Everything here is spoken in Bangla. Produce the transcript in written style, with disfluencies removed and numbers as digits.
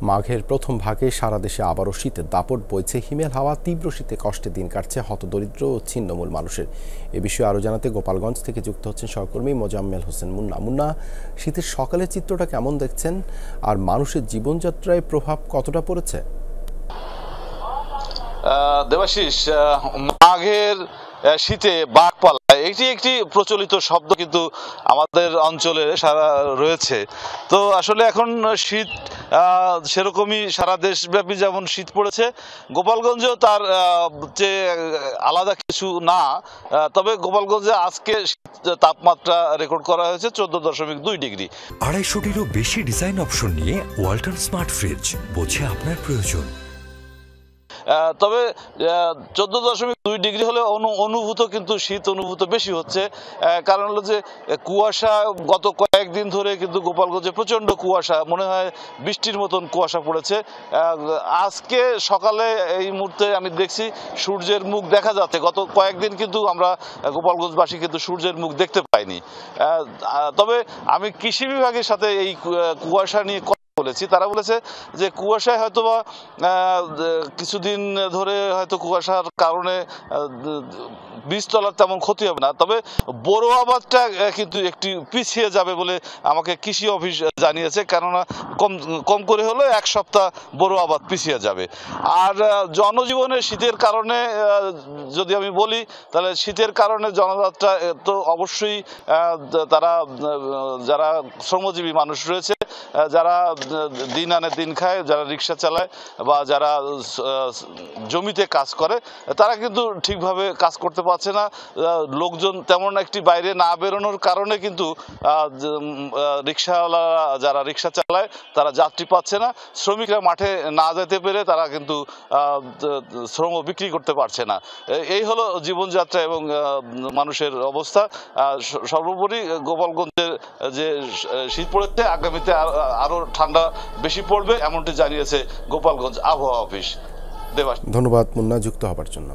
মাঘের প্রথম ভাগে সারা দেশে আবারও শীতের দাপট বইছে। হিমেল হাওয়া, তীব্র শীতে কষ্টে দিন কাটছে হতদরিদ্র ও ছিন্নমূল মানুষের। এ বিষয়ে আরও জানাতে গোপালগঞ্জ থেকে যুক্ত হচ্ছেন সহকর্মী মোজাম্মেল হোসেন মুন্না। শীতের সকালের চিত্রটা কেমন দেখছেন, আর মানুষের জীবনযাত্রায় প্রভাব কতটা পড়েছে? দেবাশিস, মাঘের শীতে বাঘপালা এটি একটি প্রচলিত শব্দ কিন্তু আমাদের অঞ্চলে সারা রয়েছে। তো আসলে এখন শীত সেরকমই সারা দেশব্যাপী যেমন শীত পড়েছে, গোপালগঞ্জেও তার যে আলাদা কিছু না। তবে গোপালগঞ্জে আজকে তাপমাত্রা রেকর্ড করা হয়েছে 14.2 ডিগ্রি। 250-টিরও বেশি ডিজাইন অপশন নিয়ে ওয়ালটন স্মার্ট ফ্রিজ, বোঝে আপনার প্রয়োজন। তবে 14.2 ডিগ্রি হলে অনুভূত কিন্তু শীত অনুভূত বেশি হচ্ছে। কারণ হলো যে কুয়াশা, গত কয়েকদিন ধরে কিন্তু গোপালগঞ্জে প্রচন্ড কুয়াশা, মনে হয় বৃষ্টির মতন কুয়াশা পড়েছে। আজকে সকালে এই মুহূর্তে আমি দেখছি সূর্যের মুখ দেখা যাচ্ছে। গত কয়েকদিন কিন্তু আমরা গোপালগঞ্জবাসী কিন্তু সূর্যের মুখ দেখতে পাইনি। তবে আমি কৃষি বিভাগের সাথে এই কুয়াশা নিয়ে বলেছি, তারা বলেছে যে কুয়াশায় হয়তোবা কিছুদিন ধরে হয়তো কুয়াশার কারণে বীজতলার তেমন ক্ষতি হবে না, তবে বড় আবাদটা কিন্তু একটু পিছিয়ে যাবে বলে আমাকে কৃষি অফিস জানিয়েছে। কেননা কম করে হলেও 1 সপ্তাহ বড় আবাদ পিছিয়ে যাবে। আর জনজীবনে শীতের কারণে যদি আমি বলি, তাহলে শীতের কারণে জনযাত্রা তো অবশ্যই তারা, যারা শ্রমজীবী মানুষ রয়েছে, যারা দিন আনে দিন খায়, যারা রিক্সা চালায় বা যারা জমিতে কাজ করে, তারা কিন্তু ঠিকভাবে কাজ করতে পারছে না। লোকজন তেমন একটি বাইরে না বেরোনোর কারণে কিন্তু রিক্সাওয়ালারা, যারা রিক্সা চালায়, তারা যাত্রী পাচ্ছে না। শ্রমিকরা মাঠে না যেতে পেরে তারা কিন্তু শ্রম বিক্রি করতে পারছে না। এই হলো জীবনযাত্রা এবং মানুষের অবস্থা। সর্বোপরি গোপালগঞ্জের যে শীত পড়েছে, আগামীতে আরো ঠান্ডা বেশি পড়বে এমনটি জানিয়েছে গোপালগঞ্জ আবহাওয়া অফিস। ধন্যবাদ মুন্না যুক্ত হবার জন্য।